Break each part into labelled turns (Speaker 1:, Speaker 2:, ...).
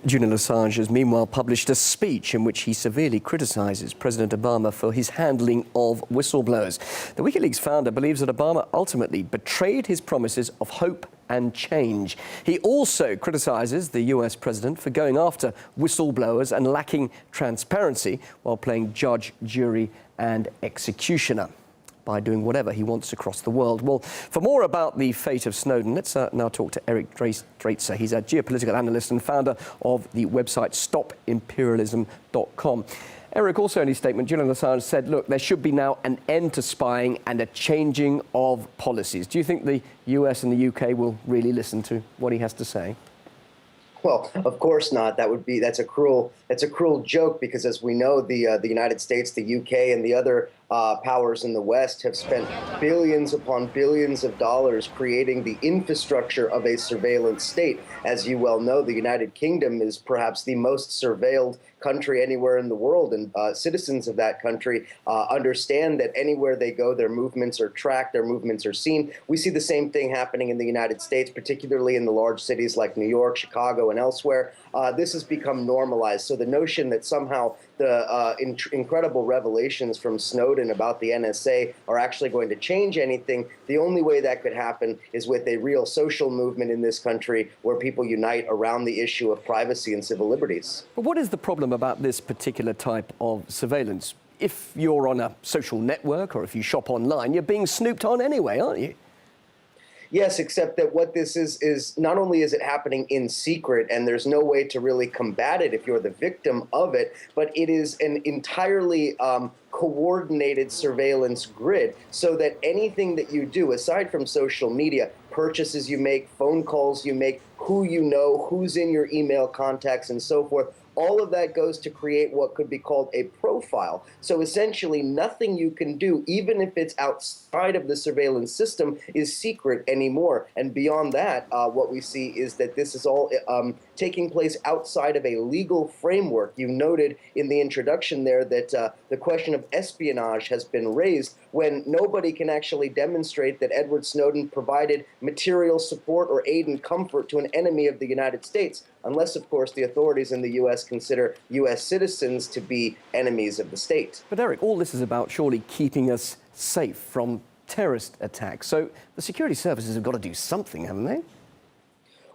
Speaker 1: Julian Assange has meanwhile published a speech in which he severely criticises President Obama for his handling of whistleblowers. The WikiLeaks founder believes that Obama ultimately betrayed his promises of hope and change. He also criticises the US president for going after whistleblowers and lacking transparency while playing judge, jury and executioner by doing whatever he wants across the world. Well, for more about the fate of Snowden, let's now talk to Eric Draitser. He's a geopolitical analyst and founder of the website stopimperialism.com. Eric, also in his statement, Julian Assange said, look, there should be now an end to spying and a changing of policies. Do you think the US and the UK will really listen to what he has to say?
Speaker 2: Well, of course not. That's a cruel joke, because as we know, the United States, the UK, and the other powers in the West have spent billions upon billions of dollars creating the infrastructure of a surveillance state. As you well know, the United Kingdom is perhaps the most surveilled country anywhere in the world, and citizens of that country understand that anywhere they go, their movements are tracked, their movements are seen. We see the same thing happening in the United States, particularly in the large cities like New York, Chicago, and elsewhere. This has become normalized. So the notion that somehow the incredible revelations from Snowden about the NSA are actually going to change anything, the only way that could happen is with a real social movement in this country where people unite around the issue of privacy and civil liberties.
Speaker 1: But what is the problem about this particular type of surveillance? If you're on a social network or if you shop online, you're being snooped on anyway, aren't you?
Speaker 2: Yes, except that what this is not only is it happening in secret and there's no way to really combat it if you're the victim of it, but it is an entirely coordinated surveillance grid, so that anything that you do, aside from social media, purchases you make, phone calls you make, who you know, who's in your email contacts, and so forth, all of that goes to create what could be called a profile. So essentially nothing you can do, even if it's outside of the surveillance system, is secret anymore. And beyond that, what we see is that this is all taking place outside of a legal framework. You noted in the introduction there that the question of espionage has been raised when nobody can actually demonstrate that Edward Snowden provided material support or aid and comfort to an enemy of the United States, unless, of course, the authorities in the U.S. consider U.S. citizens to be enemies of the state.
Speaker 1: But Eric, all this is about surely keeping us safe from terrorist attacks. So the security services have got to do something, haven't they?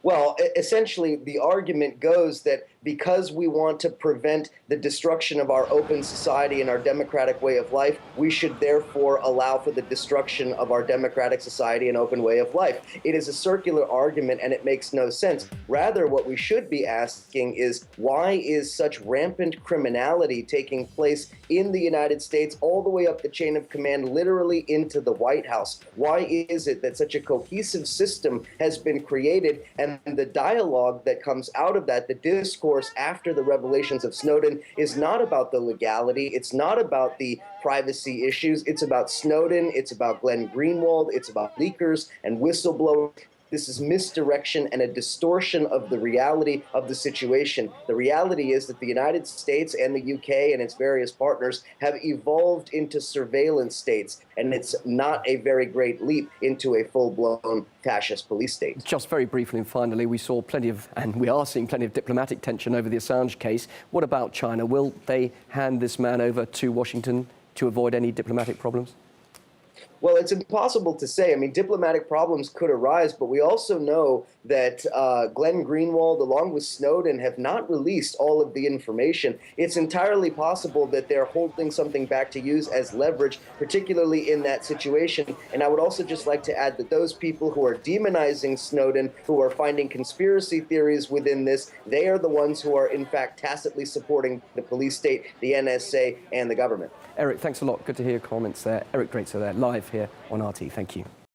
Speaker 2: Well, essentially, the argument goes that because we want to prevent the destruction of our open society and our democratic way of life, we should therefore allow for the destruction of our democratic society and open way of life. It is a circular argument, and it makes no sense. Rather, what we should be asking is, why is such rampant criminality taking place in the United States all the way up the chain of command, literally into the White House? Why is it that such a cohesive system has been created, and the dialogue that comes out of that, the discourse after the revelations of Snowden, is not about the legality, it's not about the privacy issues, it's about Snowden, it's about Glenn Greenwald, it's about leakers and whistleblowers. This is misdirection and a distortion of the reality of the situation. The reality is that the United States and the UK and its various partners have evolved into surveillance states, and it's not a very great leap into a full-blown fascist police state.
Speaker 1: Just very briefly and finally, we saw plenty of, and we are seeing plenty of diplomatic tension over the Assange case. What about China? Will they hand this man over to Washington to avoid any diplomatic problems?
Speaker 2: Well, it's impossible to say. I mean, diplomatic problems could arise, but we also know that Glenn Greenwald, along with Snowden, have not released all of the information. It's entirely possible that they're holding something back to use as leverage, particularly in that situation. And I would also just like to add that those people who are demonizing Snowden, who are finding conspiracy theories within this, they are the ones who are, in fact, tacitly supporting the police state, the NSA, and the government.
Speaker 1: Eric, thanks a lot. Good to hear your comments there. Eric Draitser there, live here on RT. Thank you.